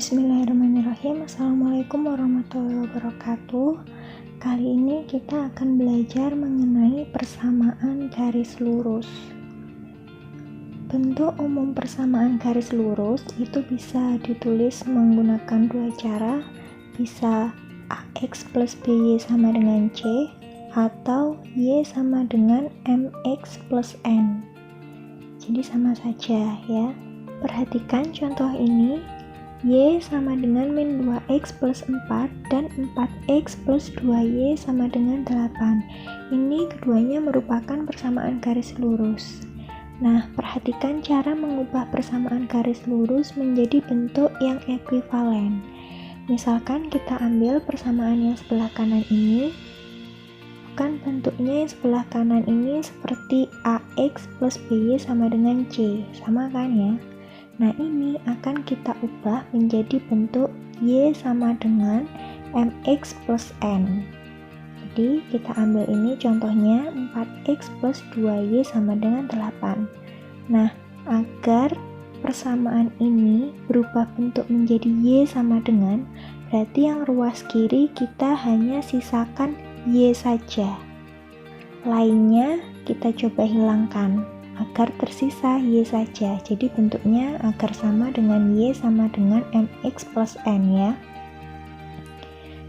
Bismillahirrahmanirrahim. Assalamualaikum warahmatullahi wabarakatuh. Kali ini kita akan belajar mengenai persamaan garis lurus. Bentuk umum persamaan garis lurus itu bisa ditulis menggunakan dua cara, bisa AX plus BY sama dengan C atau Y sama dengan MX plus N. Jadi sama saja ya. Perhatikan contoh ini. Y sama dengan min 2X plus 4 dan 4X plus 2Y sama dengan 8. Ini keduanya merupakan persamaan garis lurus. Nah, perhatikan cara mengubah persamaan garis lurus menjadi bentuk yang ekuivalen. Misalkan kita ambil persamaan yang sebelah kanan ini. Kan bentuknya yang sebelah kanan ini seperti AX plus BY sama dengan C. Sama kan ya? Nah, ini akan kita ubah menjadi bentuk Y sama dengan MX plus N. Jadi, kita ambil ini contohnya 4X plus 2Y sama dengan 8. Nah, agar persamaan ini berubah bentuk menjadi Y sama dengan, berarti yang ruas kiri kita hanya sisakan Y saja. Lainnya kita coba hilangkan agar tersisa Y saja. Jadi bentuknya agar sama dengan Y sama dengan MX plus N ya.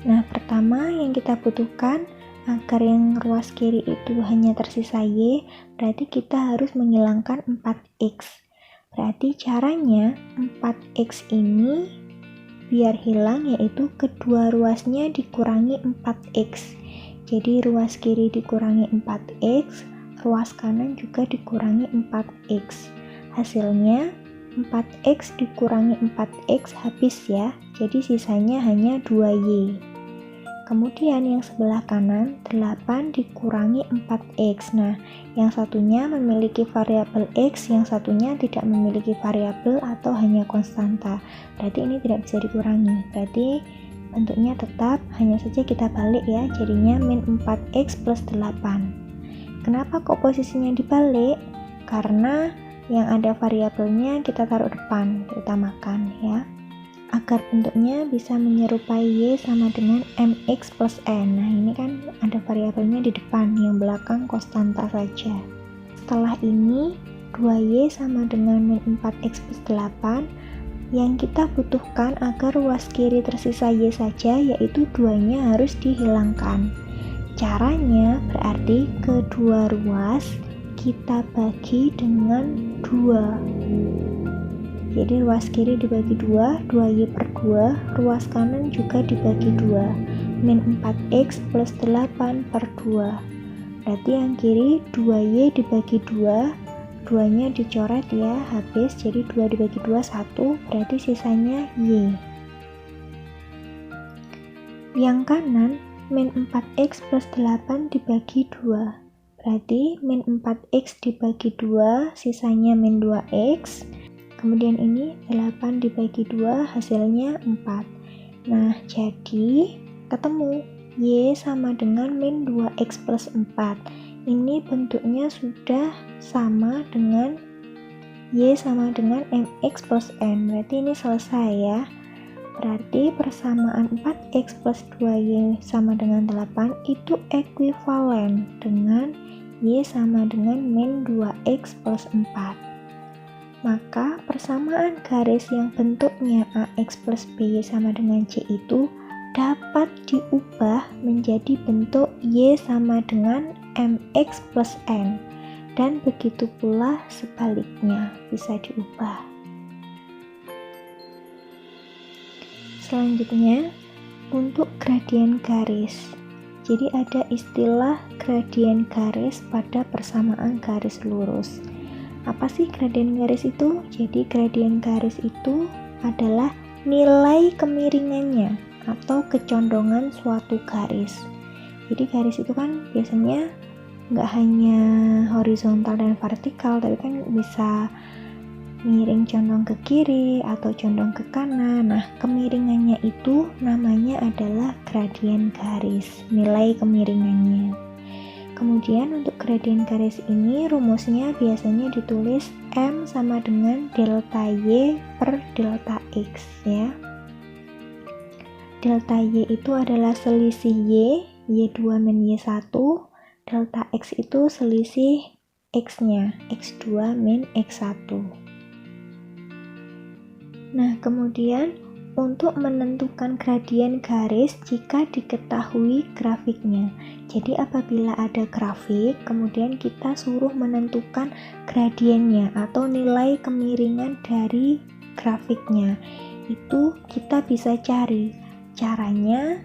Nah, pertama yang kita butuhkan agar yang ruas kiri itu hanya tersisa Y, berarti kita harus menghilangkan 4X. Berarti caranya 4X ini biar hilang yaitu kedua ruasnya dikurangi 4X. Jadi ruas kiri dikurangi 4X, ruas kanan juga dikurangi 4X. Hasilnya 4X dikurangi 4X habis ya. Jadi sisanya hanya 2Y. Kemudian yang sebelah kanan 8 dikurangi 4X. Nah, yang satunya memiliki variabel X, yang satunya tidak memiliki variabel atau hanya konstanta. Berarti ini tidak bisa dikurangi. Berarti bentuknya tetap, hanya saja kita balik ya. Jadinya min 4X plus 8. Kenapa kok posisinya dibalik? Karena yang ada variabelnya kita taruh depan, diutamakan ya. Agar bentuknya bisa menyerupai Y sama dengan MX plus N. Nah, ini kan ada variabelnya di depan, yang belakang konstanta saja. Setelah ini, 2Y sama dengan min 4X plus 8. Yang kita butuhkan agar ruas kiri tersisa Y saja, yaitu 2-nya harus dihilangkan. Caranya berarti kedua ruas kita bagi dengan 2. Jadi ruas kiri dibagi 2, 2Y per 2, ruas kanan juga dibagi 2. Min 4X plus 8 per 2. Berarti yang kiri 2Y dibagi 2, 2-nya dicoret ya, habis. Jadi 2 dibagi 2, 1, berarti sisanya Y. Yang kanan min 4X plus 8 dibagi 2. Berarti min 4X dibagi 2, sisanya min 2X. Kemudian ini 8 dibagi 2, hasilnya 4. Nah, jadi ketemu Y sama dengan min 2X plus 4. Ini bentuknya sudah sama dengan Y sama dengan MX plus N. Berarti ini selesai ya. Berarti persamaan 4X plus 2Y sama dengan 8 itu ekuivalen dengan Y sama dengan min 2X plus 4. Maka persamaan garis yang bentuknya AX plus BY sama dengan C itu dapat diubah menjadi bentuk Y sama dengan MX plus N. Dan begitu pula sebaliknya bisa diubah. Selanjutnya, untuk gradien garis. Jadi ada istilah gradien garis pada persamaan garis lurus. Apa sih gradien garis itu? Jadi gradien garis itu adalah nilai kemiringannya atau kecondongan suatu garis. Jadi garis itu kan biasanya nggak hanya horizontal dan vertikal, tapi kan bisa miring condong ke kiri atau condong ke kanan. Nah, kemiringannya itu namanya adalah gradien garis, nilai kemiringannya. Kemudian untuk gradien garis ini rumusnya biasanya ditulis M sama dengan delta Y per delta X ya. delta Y itu adalah selisih Y2 min Y1, delta X itu selisih X-nya, X2 min X1. Nah, kemudian untuk menentukan gradien garis jika diketahui grafiknya. Jadi apabila ada grafik, kemudian kita suruh menentukan gradiennya atau nilai kemiringan dari grafiknya. Itu kita bisa cari. Caranya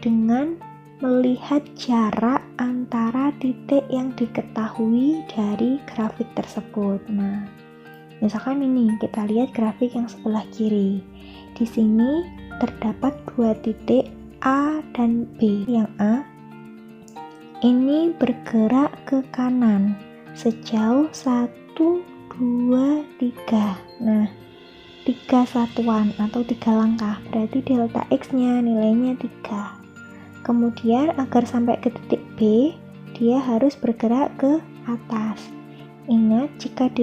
dengan melihat jarak antara titik yang diketahui dari grafik tersebut. Nah, misalkan ini kita lihat grafik yang sebelah kiri. Di sini terdapat dua titik A dan B. Yang A ini bergerak ke kanan sejauh 1, 2, 3. Nah, 3 satuan atau 3 langkah, berarti delta X-nya nilainya 3. Kemudian agar sampai ke titik B, dia harus bergerak ke atas. Ingat, jika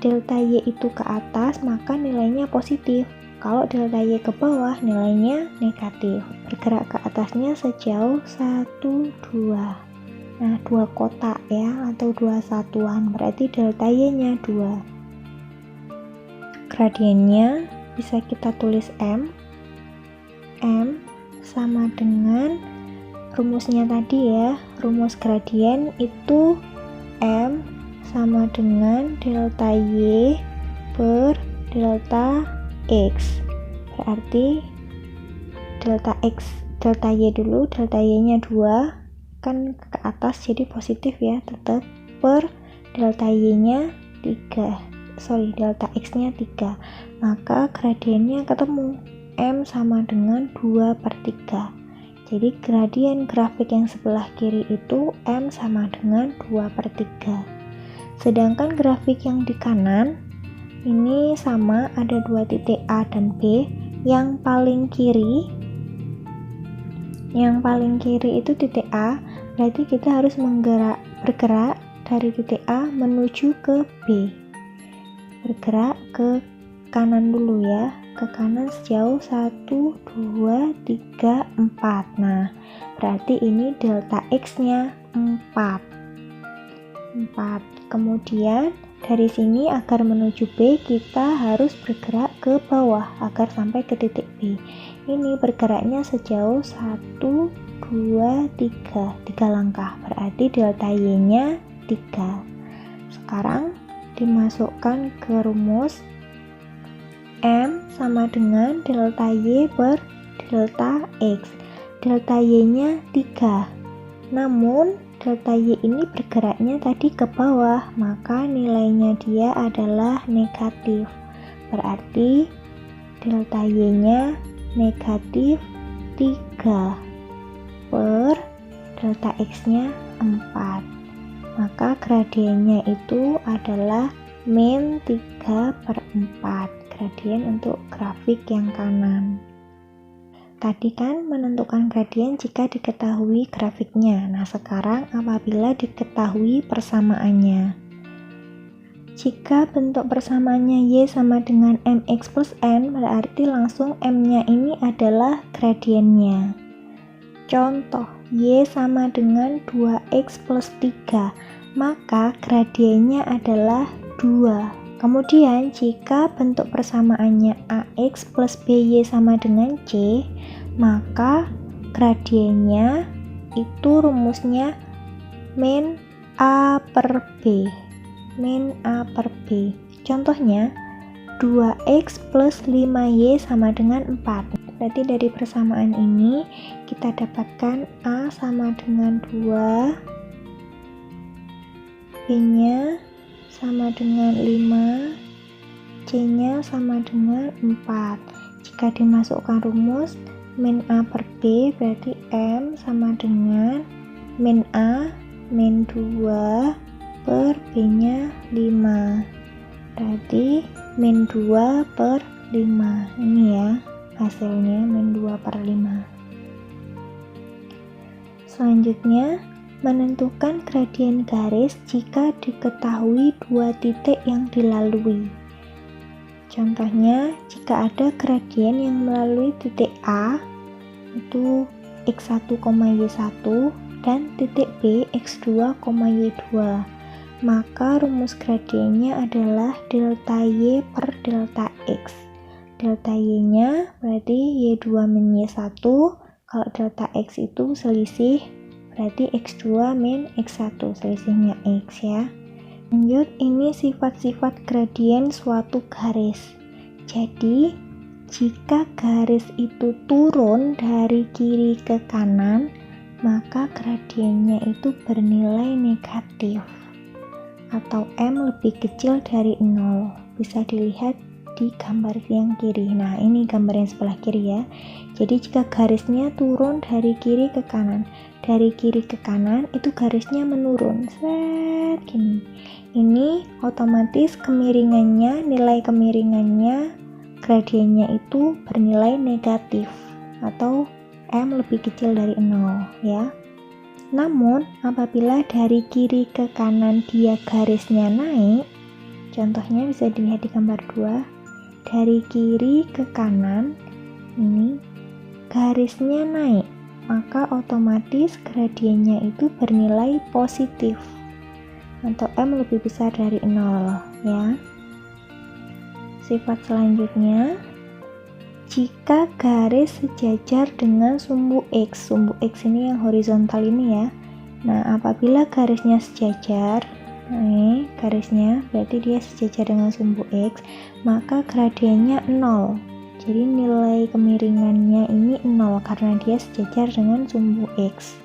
delta Y itu ke atas, maka nilainya positif. Kalau delta Y ke bawah, nilainya negatif. Bergerak ke atasnya sejauh 1, 2. Nah, 2 kotak ya, atau 2 satuan, berarti delta Y-nya 2. Gradiennya bisa kita tulis M. M sama dengan rumusnya tadi ya, rumus gradien itu M sama dengan delta Y per delta X. Berarti delta Y dulu, delta Y-nya 2 kan ke atas jadi positif ya, tetap per delta Y-nya 3. Delta X-nya 3. Maka gradiennya ketemu, M sama dengan 2/3. Jadi gradien grafik yang sebelah kiri itu M sama dengan 2/3. Sedangkan grafik yang di kanan ini sama, ada dua titik A dan B. Yang paling kiri itu titik A, berarti kita harus bergerak dari titik A menuju ke B. Bergerak ke kanan dulu ya, ke kanan sejauh 1, 2, 3, 4. Nah, berarti ini delta X-nya 4. Kemudian dari sini agar menuju B, kita harus bergerak ke bawah agar sampai ke titik B. Ini bergeraknya sejauh 1, 2, 3. 3 langkah, berarti delta Y-nya 3. Sekarang dimasukkan ke rumus M sama dengan delta Y per delta X. Delta Y-nya 3. Namun delta Y ini bergeraknya tadi ke bawah, maka nilainya dia adalah negatif. Berarti delta Y-nya negatif 3 per delta X-nya 4. Maka gradiennya itu adalah min 3/4. Gradien untuk grafik yang kanan. Tadi kan menentukan gradien jika diketahui grafiknya. Nah, sekarang apabila diketahui persamaannya. Jika bentuk persamaannya Y sama dengan MX plus N, berarti langsung M-nya ini adalah gradiennya. Contoh, Y sama dengan 2X plus 3, maka gradiennya adalah 2. Kemudian jika bentuk persamaannya AX plus BY sama dengan C, maka gradiennya itu rumusnya min A per B. Min A per B. Contohnya 2X plus 5Y sama dengan 4. Berarti dari persamaan ini kita dapatkan A sama dengan 2, B-nya sama dengan 5, C-nya sama dengan 4. Jika dimasukkan rumus min A per B, berarti M sama dengan min A min 2 per B-nya 5. Berarti min 2 per 5. Ini ya hasilnya, min 2/5. Selanjutnya, menentukan gradien garis jika diketahui dua titik yang dilalui. Contohnya, jika ada gradien yang melalui titik A itu x1, y1 dan titik B x2, y2. Maka rumus gradiennya adalah delta Y per delta X. Delta Y-nya berarti Y2 min Y1. Kalau delta X itu selisih, berarti X2 min X1, selisihnya X ya. Lanjut, ini sifat-sifat gradien suatu garis. Jadi, jika garis itu turun dari kiri ke kanan, maka gradiennya itu bernilai negatif atau M lebih kecil dari 0. Bisa dilihat di gambar yang kiri. Nah, ini gambar yang sebelah kiri ya. Jadi jika garisnya turun dari kiri ke kanan, dari kiri ke kanan itu garisnya menurun. Set gini. Ini otomatis kemiringannya, nilai kemiringannya, gradiennya itu bernilai negatif atau M lebih kecil dari 0 ya. Namun, apabila dari kiri ke kanan dia garisnya naik, contohnya bisa dilihat di gambar 2, dari kiri ke kanan, ini garisnya naik, maka otomatis gradiennya itu bernilai positif, atau M lebih besar dari 0, ya. Sifat selanjutnya, jika garis sejajar dengan sumbu X ini yang horizontal ini ya. Nah, apabila garisnya sejajar, nah garisnya berarti dia sejajar dengan sumbu X, maka gradiennya 0. Jadi nilai kemiringannya ini 0 karena dia sejajar dengan sumbu X.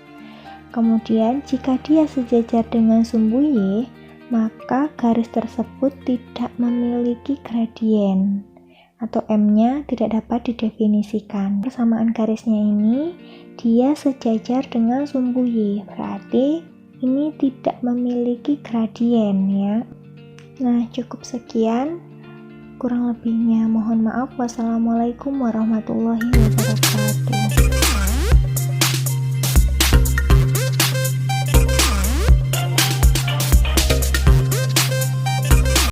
Kemudian jika dia sejajar dengan sumbu Y, maka garis tersebut tidak memiliki gradien atau M-nya tidak dapat didefinisikan. Persamaan garisnya ini dia sejajar dengan sumbu Y, berarti ini tidak memiliki gradien ya. Nah, cukup sekian, kurang lebihnya mohon maaf. Wassalamualaikum warahmatullahi wabarakatuh.